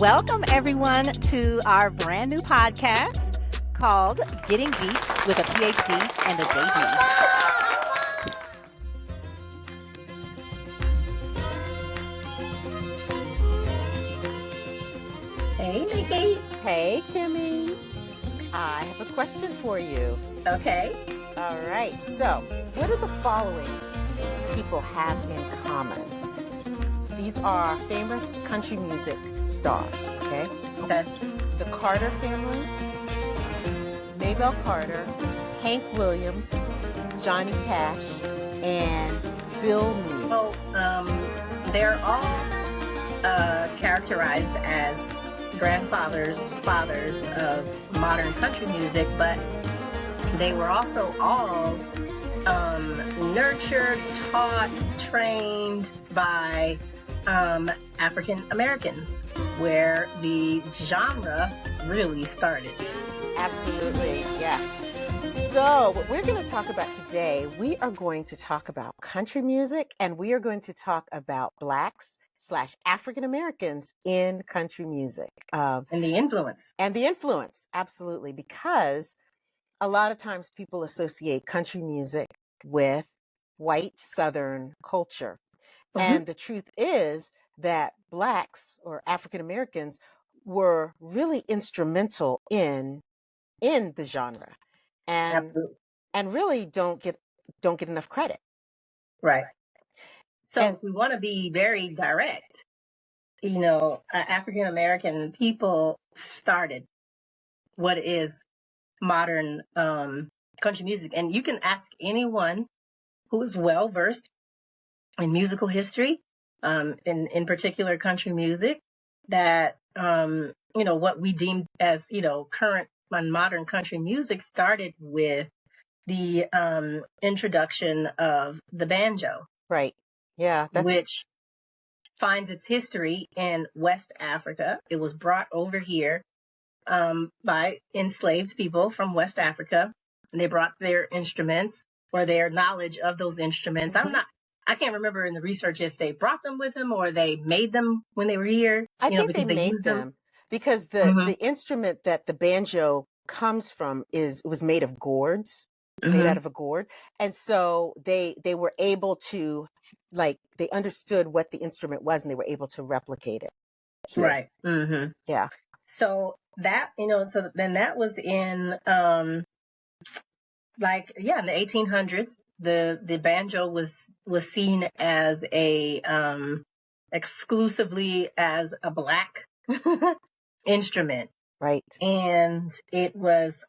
Welcome, everyone, to our brand new podcast called Getting Beats with a PhD and a JD. Hey, Nicki. Hey, Kimmie. I have a question for you. Okay. All right. So, what do the following people have in common? These are famous country music stars, okay? Okay. The Carter family, Maybelle Carter, Hank Williams, Johnny Cash, and Bill Mooney. So, they're all characterized as fathers of modern country music, but they were also all nurtured, taught, trained by African Americans, where the genre really started. Absolutely, yes. So, what we're going to talk about today, we are going to talk about country music, and we are going to talk about Blacks/African Americans in country music. And the influence. Absolutely, because a lot of times people associate country music with white Southern culture. Mm-hmm. And the truth is that Blacks or African Americans were really instrumental in the genre, and Absolutely. and really don't get enough credit. Right. So And if we want to be very direct, African American people started what is modern country music. And you can ask anyone who is well versed in musical history, in particular country music, that what we deem as current and modern country music started with the introduction of the banjo. right, yeah, which finds its history in West Africa. It was brought over here by enslaved people from West Africa, and they brought their instruments or their knowledge of those instruments. Mm-hmm. I can't remember in the research if they brought them with them or they made them when they were here. I think because they made used them because Mhm. the instrument that the banjo comes from was made of gourds, made Mhm. out of a gourd, and so they were able to, like, they understood what the instrument was and they were able to replicate it here. Right. Mm-hmm. Yeah. So that, so then that was in in the 1800s. The banjo was seen as exclusively as a Black instrument, Right. and it was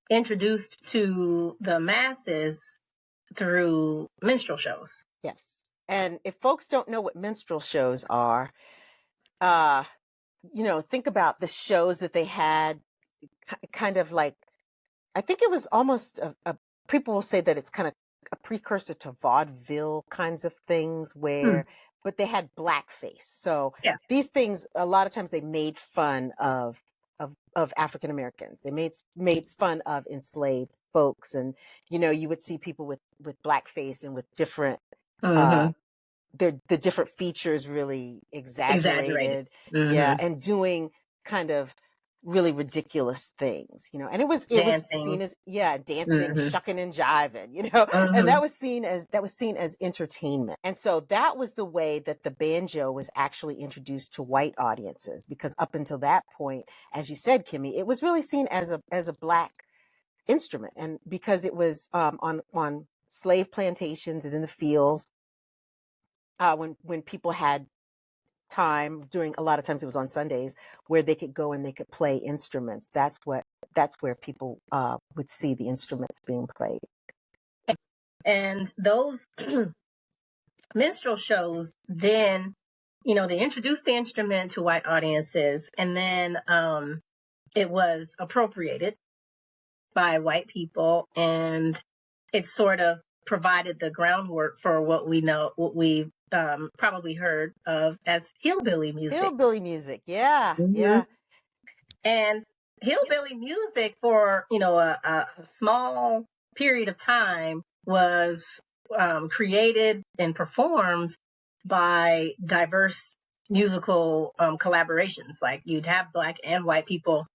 introduced to the masses through minstrel shows. Yes. And if folks don't know what minstrel shows are, think about the shows that they had, kind of like, I think it was almost people will say that it's kind of a precursor to vaudeville kinds of things but they had blackface. So Yeah. these things, a lot of times they made fun of African Americans. They made fun of enslaved folks. And, you would see people with blackface and with different, Mm-hmm. the different features really exaggerated. Mm-hmm. Yeah. And doing kind of really ridiculous things, and it was seen as dancing, Mm-hmm. shucking and jiving, Mm-hmm. and that was seen as entertainment. And so that was the way that the banjo was actually introduced to white audiences, because up until that point, as you said, Kimmie, it was really seen as a Black instrument, and because it was on slave plantations and in the fields, when people had time, during a lot of times it was on Sundays, where they could go and they could play instruments. That's where people would see the instruments being played. And those minstrel shows, then they introduced the instrument to white audiences, and then it was appropriated by white people, and it sort of provided the groundwork for what we've probably heard of as hillbilly music. Yeah. Mm-hmm. Yeah. And hillbilly music, for a small period of time, was created and performed by diverse musical collaborations. Like you'd have black and white people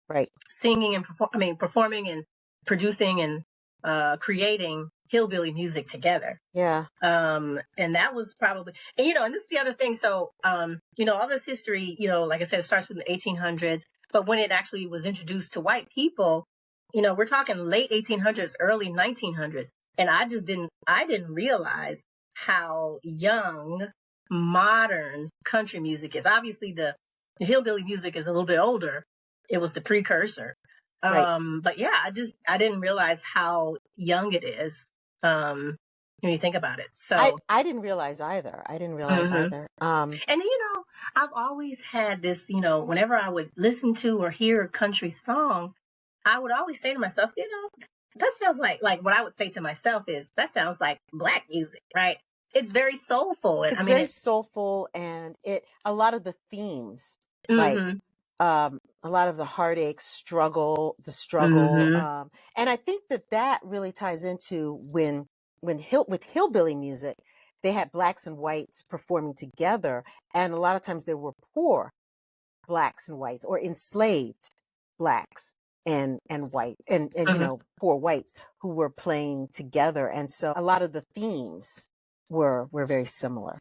Right. singing and performing and producing and creating hillbilly music together. Yeah. And that was probably, and and this is the other thing. So, all this history, like I said, it starts in the 1800s, but when it actually was introduced to white people, we're talking late 1800s, early 1900s. And I didn't realize how young modern country music is. Obviously the hillbilly music is a little bit older. It was the precursor. Right. But yeah, I didn't realize how young it is. When you think about it. So, I didn't realize either. I didn't realize mhm. either. And I've always had this, whenever I would listen to or hear a country song, I would always say to myself, that sounds like what I would say to myself is that sounds like black music, right? It's very soulful. And It's I mean, very soulful, and a lot of the themes, like mm-hmm, a lot of the heartache, the struggle, mm-hmm, and I think that really ties into with hillbilly music, they had blacks and whites performing together, and a lot of times there were poor blacks and whites, or enslaved blacks and whites, and mm-hmm. poor whites who were playing together, and so a lot of the themes were very similar.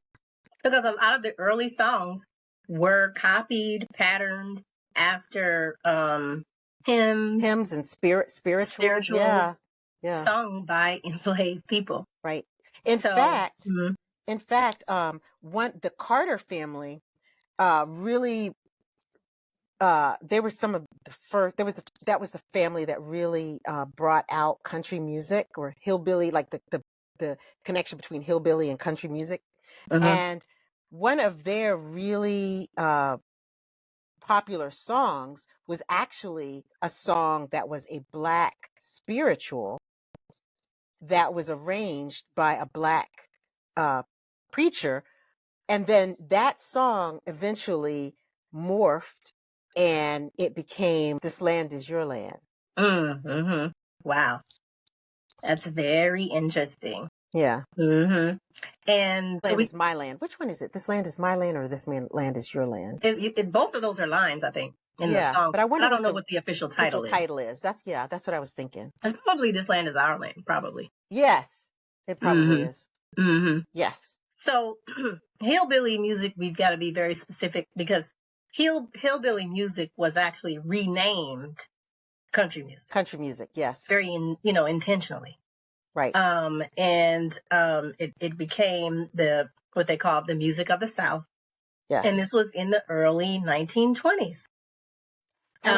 Because a lot of the early songs were copied, patterned after hymns, Hymns and spirituals, spirituals yeah, sung by enslaved people. right. In So, fact, the Carter family really they were some of the first. That was the family that really brought out country music, or hillbilly, like the connection between hillbilly and country music. mhm. And one of their really popular songs was actually a song that was a black spiritual that was arranged by a black uh, preacher. And then that song eventually morphed, and it became This Land Is Your Land. Mm-hmm. Wow. That's very interesting. Yeah. Mm-hmm. And so Land is my land. Which one is it? This land is my land, or land is your land? both of those are lines, I think, in the Yeah. song. But I But wonder I don't what know the what the official official title is. title is. That's what I was thinking. It's probably This Land Is Our Land, probably. Yes, it probably Mm-hmm. is. Mm-hmm. Yes. So hillbilly music, we've got to be very specific because hillbilly music was actually renamed country music Country music. Yes. very intentionally. Right. It became what they call the music of the South. Yes. And this was in the early 1920s. And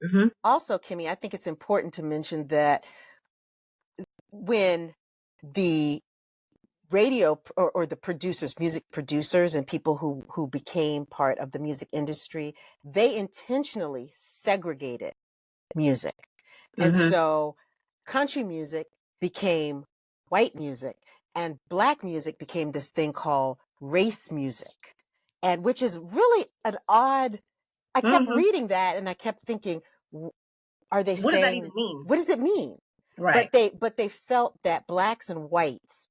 Mhm, also, Kimmie, I think it's important to mention that when the radio or the music producers and people who became part of the music industry, they intentionally segregated music. And mhm, so country music became white music, and black music became this thing called race music. And which is really an odd, I kept mhm. reading that and I kept thinking, are they What does that saying, even mean? what does it mean? Right. But they felt that blacks and whites,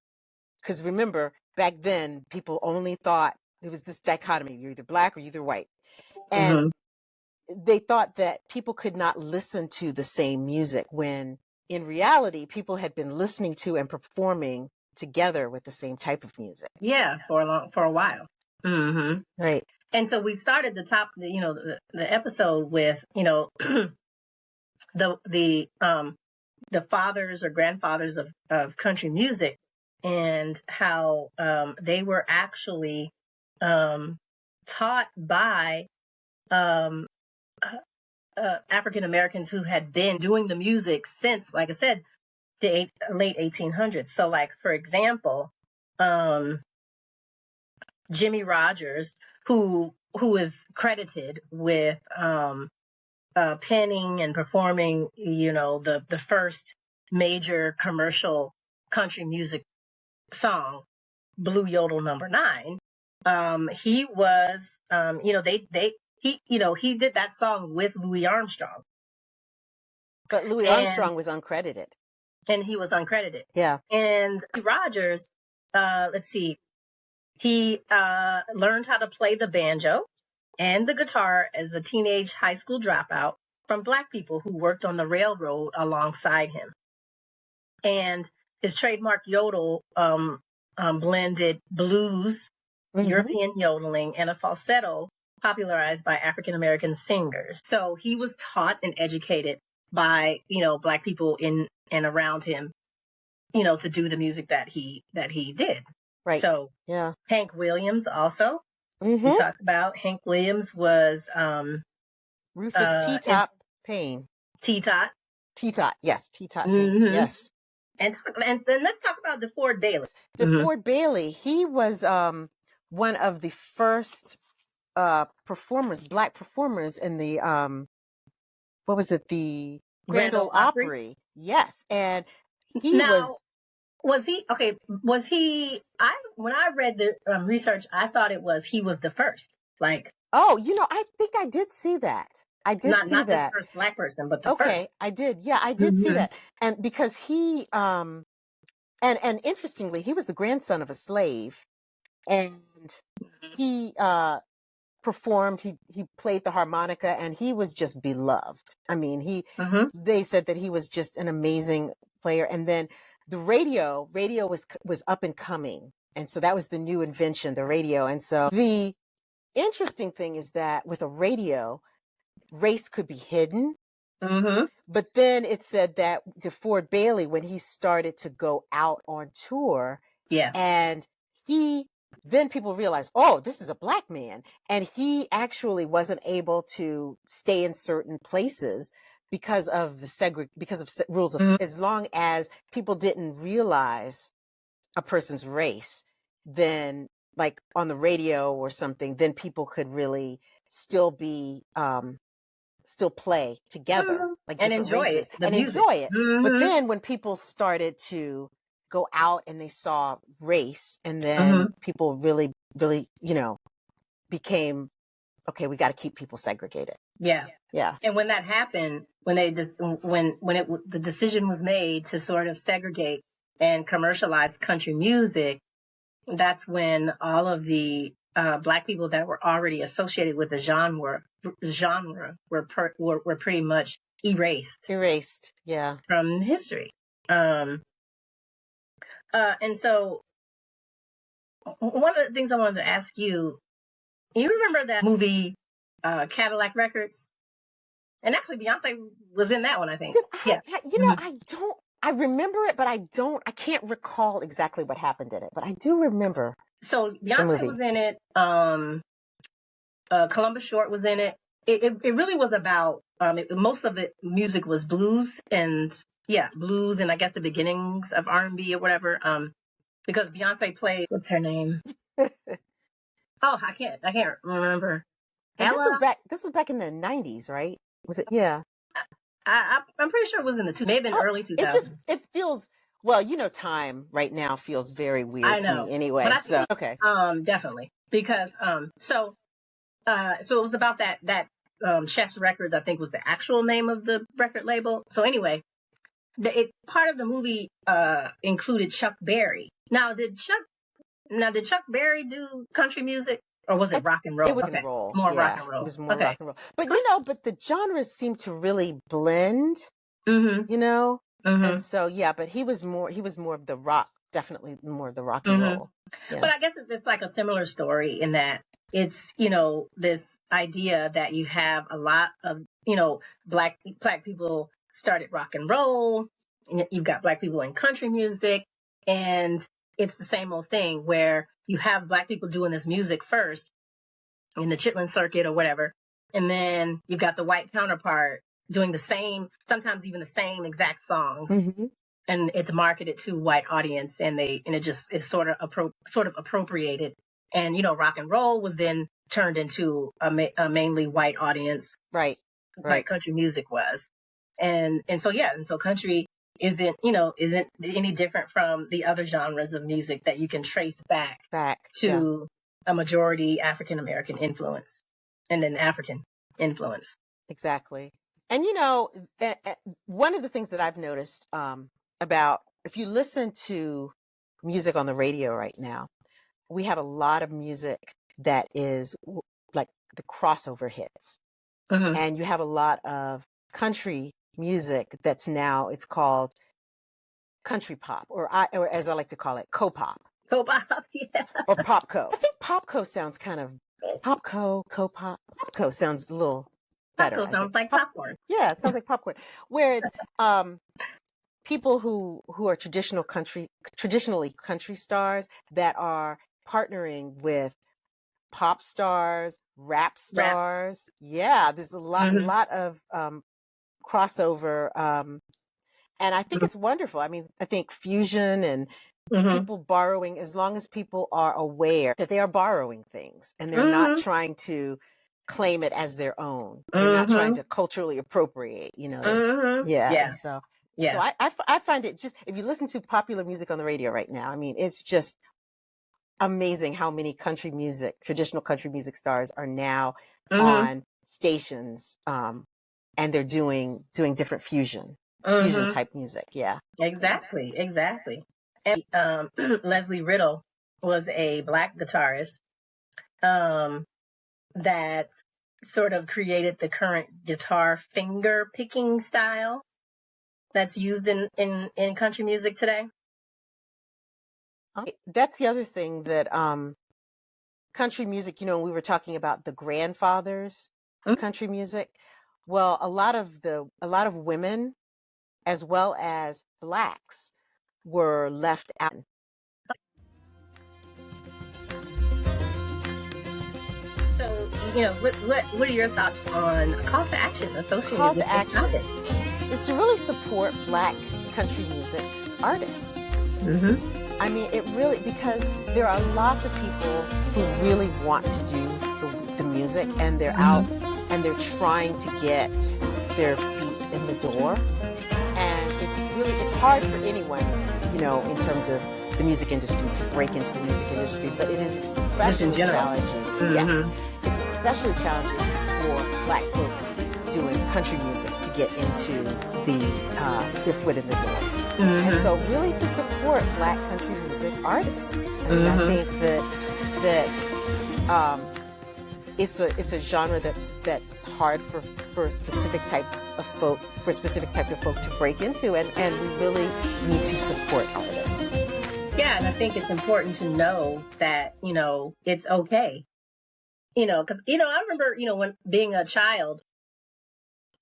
because remember, back then, people only thought there was this dichotomy: you're either black or you're either white. And Mhm. they thought that people could not listen to the same music, when in reality, people had been listening to and performing together with the same type of music. Yeah, for a while. Mhm. Right. And so we started the episode with, the fathers or grandfathers of country music, and how they were actually taught by um, African Americans who had been doing the music since, like I said, the late 1800s. So, like, for example, um, Jimmy Rogers, who is credited with penning and performing, the first major commercial country music song, Blue Yodel Number 9. He was, he did that song with Louis Armstrong. But Louis And Armstrong was uncredited. he was uncredited. Yeah. And Rogers, let's see, He learned how to play the banjo and the guitar as a teenage high school dropout from Black people who worked on the railroad alongside him. And his trademark yodel blended blues, European yodeling, and a falsetto popularized by African American singers. So he was taught and educated by, Black people in and around him, to do the music that he did. Right. So yeah. Hank Williams also. We talked about Hank Williams was Rufus T-Top Payne. T-Tot. T-Tot, yes. T-Tot Payne, yes. And then let's talk about DeFord Bailey. DeFord Bailey, he was one of the first Black performers in the what was it, the Grand Ole Opry? Yes, and he was he when I read the research, I thought he was the first. Like, I think I did see that. I did see not that. the first Black person, but the first. Okay, I did. Yeah, I did see that. And because he and interestingly, he was the grandson of a slave, and he performed, he played the harmonica, and he was just beloved. I mean, they said that he was just an amazing player. And then the radio was up and coming, and so that was the new invention, the radio. And so the interesting thing is that with a radio, race could be hidden. But then it said that DeFord Bailey, when he started to go out on tour, and then people realized, oh, this is a Black man. And he actually wasn't able to stay in certain places because of rules of, as long as people didn't realize a person's race, then like on the radio or something, then people could really still be, still play together, like and enjoy races, it, enjoy it. But then when people started to go out and they saw race, and then people really, really, became, okay, we got to keep people segregated. Yeah. And when that happened, when the decision was made to sort of segregate and commercialize country music, that's when all of the Black people that were already associated with the genre were pretty much erased, from history. And so one of the things I wanted to ask you remember that movie Cadillac Records? And actually Beyonce was in that one, I think. I remember it, but I can't recall exactly what happened in it, but I do remember. So Beyonce was in it. Columbus Short was in it. It really was about, most of it, music was blues and I guess the beginnings of R&B or whatever. Because Beyonce played, what's her name? I can't remember. And this was back in the 90s, right? Was it? Yeah. I'm pretty sure it was in the maybe in early 2000s. It feels, well, time right now feels very weird to me anyway. But I think, okay. Definitely. Because, so it was about that Chess Records, I think was the actual name of the record label. So anyway, part of the movie included Chuck Berry. Now, did Chuck Berry do country music? Or was it rock and roll? It was rock and roll. More rock and roll. It was more rock and roll. But but the genres seem to really blend. And so but he was more of the rock, definitely more of the rock and roll. Yeah. But I guess it's like a similar story in that it's this idea that you have a lot of black people started rock and roll, and you've got Black people in country music, and it's the same old thing where you have Black people doing this music first in the Chitlin circuit or whatever. And then you've got the white counterpart doing the same, sometimes even the same exact songs. And it's marketed to white audience, and it just is sort of appropriated. And, rock and roll was then turned into a mainly white audience. Right. Like country music was. And so country isn't any different from the other genres of music that you can trace back to a majority African American influence and then African influence. Exactly. And one of the things that I've noticed about, if you listen to music on the radio right now, we have a lot of music that is like the crossover hits. Mm-hmm. And you have a lot of country music that's now, it's called country pop, or as I like to call it, co-pop. Co-pop, yeah. Or popco. I think popco sounds kind of popco, co-pop. Popco sounds a little better. Popcorn sounds like popcorn. Yeah, it sounds like popcorn. Where it's people who are traditionally country stars that are partnering with pop stars, rap stars. Yeah, there's a lot of crossover, and I think it's wonderful. I mean, I think fusion and people borrowing, as long as people are aware that they are borrowing things and they're not trying to claim it as their own. They're not trying to culturally appropriate, Yeah. And so I find it just, if you listen to popular music on the radio right now, I mean, it's just amazing how many traditional country music stars are now on stations, and they're doing different fusion type music. Yeah. Exactly. And Leslie Riddle was a Black guitarist that sort of created the current guitar finger picking style that's used in country music today. That's the other thing that country music, we were talking about the grandfathers of country music. Well, a lot of women as well as Blacks were left out. So, what are your thoughts on a call to action associated Call with to this action topic? is to really support Black country music artists. I mean, it really, because there are lots of people who really want to do the music, and they're out and they're trying to get their feet in the door. And it's hard for anyone, in terms of the music industry, to break into the music industry, but it is especially challenging. Yes, it's especially challenging for Black folks doing country music to get into their foot in the door. And so really to support Black country music artists. I mean, I think that it's a genre that's hard for a specific type of folk to break into, and we really need to support artists. Yeah, and I think it's important to know that, it's okay. Because, I remember, when being a child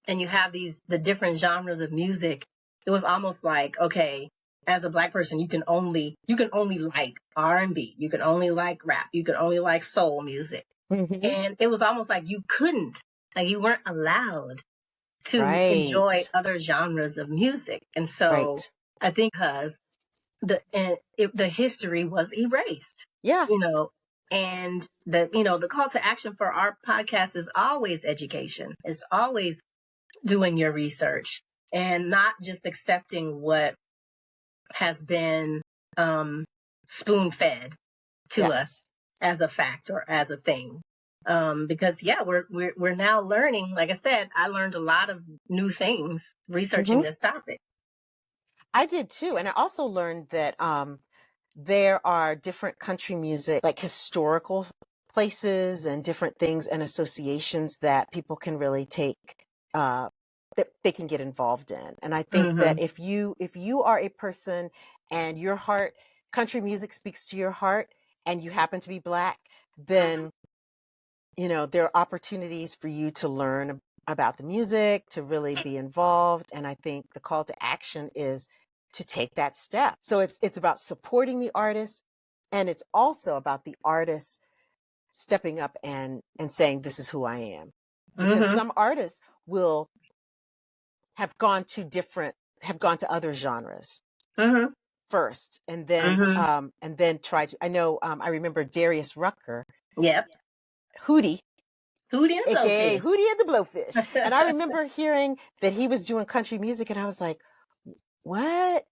and you have the different genres of music, it was almost like, okay, as a Black person, you can only like R&B, you can only like rap, you can only like soul music. And it was almost like you weren't allowed to enjoy other genres of music. And so I think because the history was erased. Yeah. And the call to action for our podcast is always education. It's always doing your research and not just accepting what has been spoon fed to us as a fact or as a thing. Because we're now learning. Like I said, I learned a lot of new things researching this topic. I did too, and I also learned that there are different country music, like historical places and different things and associations that people can really take, that they can get involved in. And I think that if you are a person and your heart, country music speaks to your heart, and you happen to be Black, then there are opportunities for you to learn about the music, to really be involved. And I think the call to action is to take that step. So it's about supporting the artist, and it's also about the artist stepping up and saying, this is who I am. Because some artists will have gone to other genres first, and then try to, I remember Darius Rucker. Yep. Hootie and the Blowfish. Hootie and the Blowfish. And I remember hearing that he was doing country music, and I was like, what?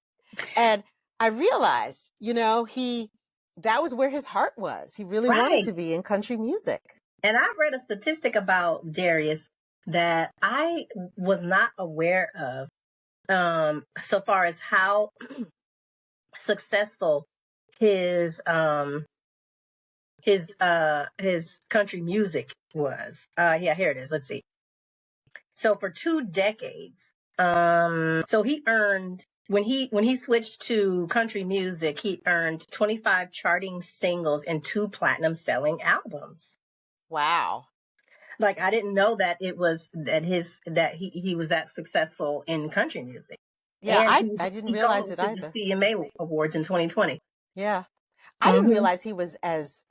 And I realized, that was where his heart was. He really wanted to be in country music. And I read a statistic about Darius that I was not aware of, so far as how successful his his country music was. Yeah, here it is. Let's see. So for 2 decades, so he earned when he switched to country music, he earned 25 charting singles and 2 platinum selling albums. Wow. Like I didn't know that it was that he was that successful in country music. Yeah, And I didn't he realize it co-hosted the either. CMA Awards in 2020. Yeah. I didn't realize he was as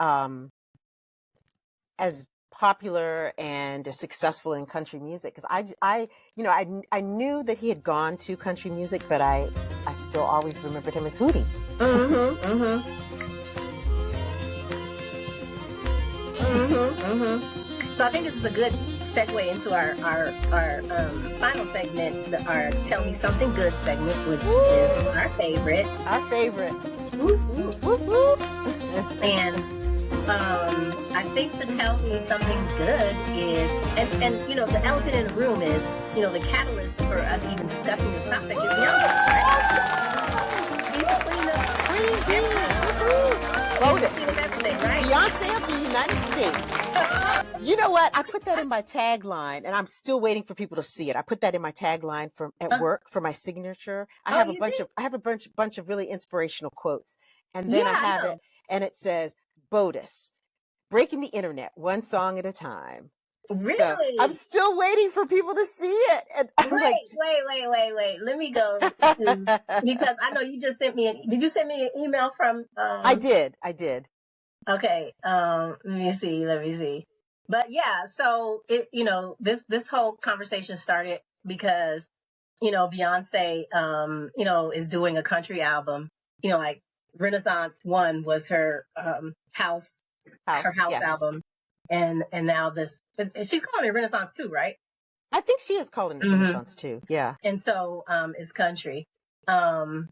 popular and as successful in country music, because I knew that he had gone to country music, but I still always remembered him as Hootie. So I think this is a good segue into our final segment, our Tell Me Something Good segment, which is our favorite. Our favorite. And I think the Tell Me Something Good is, and you know, the elephant in the room is, you know, the catalyst for us even discussing this topic is Beyonce, right? She's the queen of everything, right? Beyonce of the United States. You know what? I put that in my tagline, and I'm still waiting for people to see it. I put that in my tagline at work for my signature. I have a bunch of really inspirational quotes, and then I have it, and it says "BOTUS, breaking the internet one song at a time." Really? So I'm still waiting for people to see it. And Wait. Let me go to, because I know you just sent me did you send me an email from I did. Okay. Let me see. But yeah, so it, you know, this whole conversation started because, you know, Beyonce, you know, is doing a country album. You know, like Renaissance One was her house Yes. album, and now this, she's calling it Renaissance 2, right? I think she is calling it Renaissance 2. Yeah. And so it's country. I'm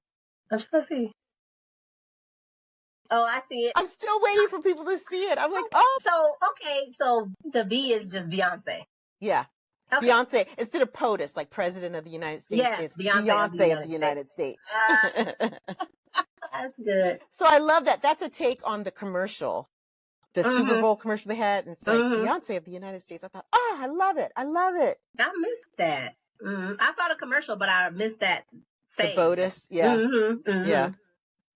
trying to see. Oh, I see it. I'm still waiting for people to see it. I'm like, oh. So the B is just Beyonce. Yeah. Okay. Beyonce, instead of POTUS, like President of the United States, it's Beyonce of the United States. That's good. So I love that. That's a take on the commercial, the Super Bowl commercial they had. And it's like Beyonce of the United States. I thought, I love it. I missed that. I saw the commercial, but I missed that saying. The BOTUS, yeah. Yeah.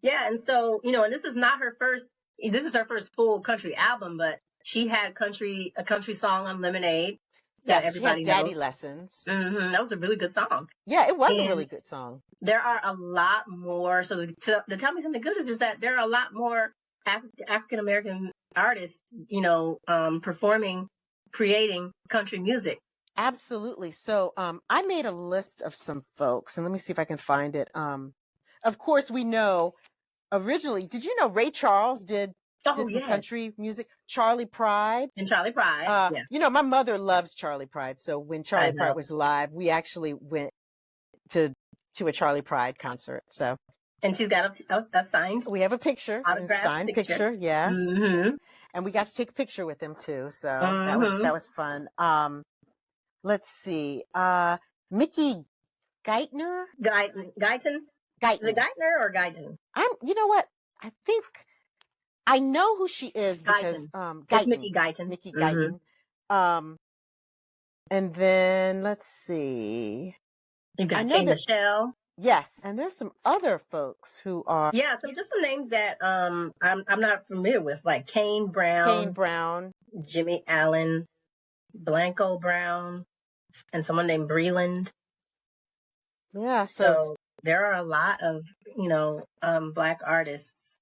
Yeah, and so, you know, and this is her first full country album, but she had a country song on Lemonade that everybody she had Daddy knows. Lessons. That was a really good song. Yeah, it was a really good song. There are a lot more. So the Tell Me Something Good is just that there are a lot more African American artists, you know, creating country music. Absolutely. So I made a list of some folks, and let me see if I can find it. Of course, we know originally, did you know Ray Charles did some country music? Charlie Pride. And Charlie Pride. Yeah. You know, my mother loves Charlie Pride. So when Charlie Pride was live, we actually went to a Charlie Pride concert. So. And she's got a signed. We have a picture. Autographed signed picture. Yes. And we got to take a picture with him too. So that was fun. Let's see. Mickey Geithner? Guyton? Is it Geithner or Guyton? You know what? I think I know who she is because it's Mickey Guyton. Mickey Guyton. And then let's see. You got Jay Michelle. Yes, and there's some other folks who are so just some names that I'm not familiar with, like Kane Brown, Jimmy Allen, Blanco Brown, and someone named Breland. Yeah, so there are a lot of, you know, Black artists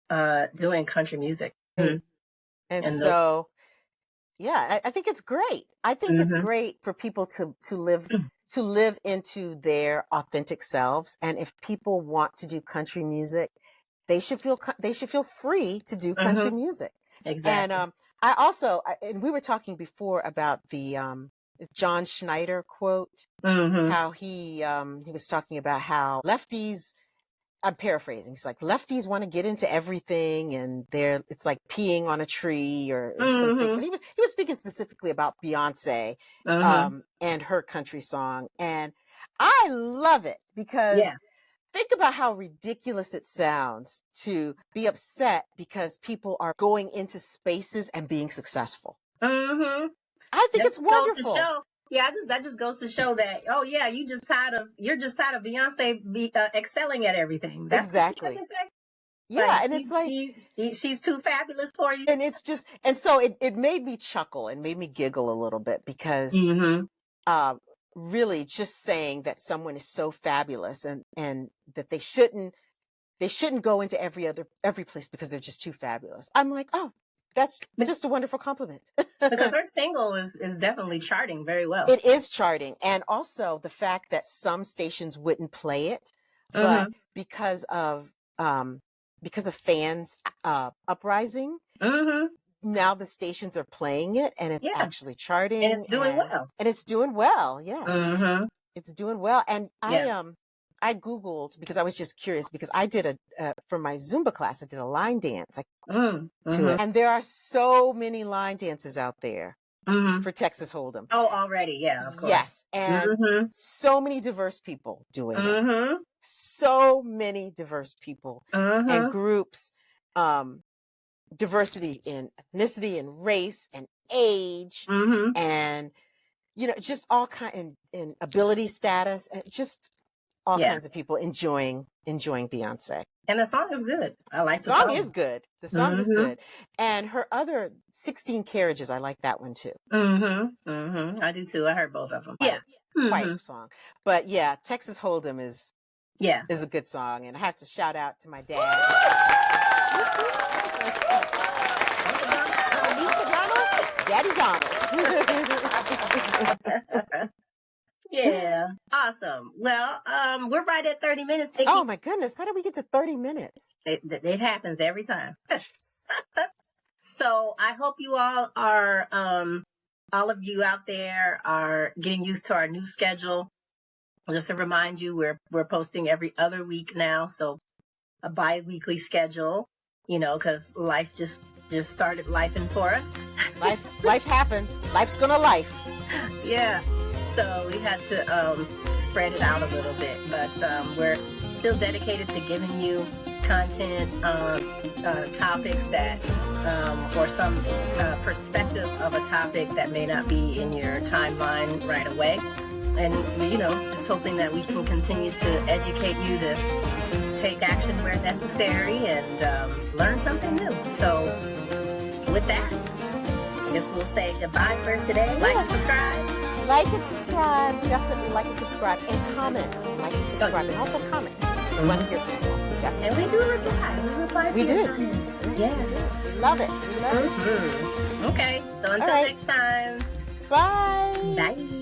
doing country music. And so I think it's great. I think it's great for people to live into their authentic selves. And if people want to do country music, they should feel free to do country music. Exactly. And I also, and we were talking before about the John Schneider quote, how he was talking about how lefties, I'm paraphrasing, he's like, lefties want to get into everything and it's like peeing on a tree or something. So he was speaking specifically about Beyonce and her country song. And I love it because think about how ridiculous it sounds to be upset because people are going into spaces and being successful. Mm-hmm. I think it's wonderful. That just goes to show that, oh yeah, you're just tired of Beyonce excelling at everything. That's exactly. what you say. Yeah, like, and it's like she's too fabulous for you. And it's just, and so it made me chuckle and made me giggle a little bit because really just saying that someone is so fabulous and that they shouldn't go into every place because they're just too fabulous. I'm like, oh, that's just a wonderful compliment. Because her single is definitely charting very well. It is charting. And also the fact that some stations wouldn't play it, but because of fans uprising, now the stations are playing it and it's actually charting. And it's doing well. And it's doing well, yes. It's doing well. And I Googled because I was just curious because I did for my Zumba class, I did a line dance to it. And there are so many line dances out there for Texas Hold'em. Oh, already. Yeah, of course. Yes. And so many diverse people doing it. So many diverse people and groups, diversity in ethnicity and race and age and, just all kind in ability status and just all kinds of people enjoying Beyonce. And the song is good. I like the song. The song is good. The song is good. And her other 16 Carriages, I like that one too. I do too. I heard both of them. Quite song. But yeah, Texas Hold'em is a good song. And I have to shout out to my dad. Daddy Donald. Yeah. Awesome. Well, we're right at 30 minutes. Nicki. Oh my goodness. How did we get to 30 minutes? It happens every time. So I hope you all are, all of you out there are getting used to our new schedule. Just to remind you, we're posting every other week now. So a bi-weekly schedule, because life just started lifing for us. Life happens. Life's gonna life. Yeah. So we had to spread it out a little bit, but we're still dedicated to giving you content, topics that, or some perspective of a topic that may not be in your timeline right away. And, just hoping that we can continue to educate you to take action where necessary and learn something new. So with that, I guess we'll say goodbye for today. Like and subscribe. Like and subscribe. Definitely like and subscribe. And comment. Like and subscribe. And also comment. We want to hear from you. Definitely. And we do reply. We reply to your comments. Yeah. We love it. We love it. Okay. So until next time. Bye. Bye.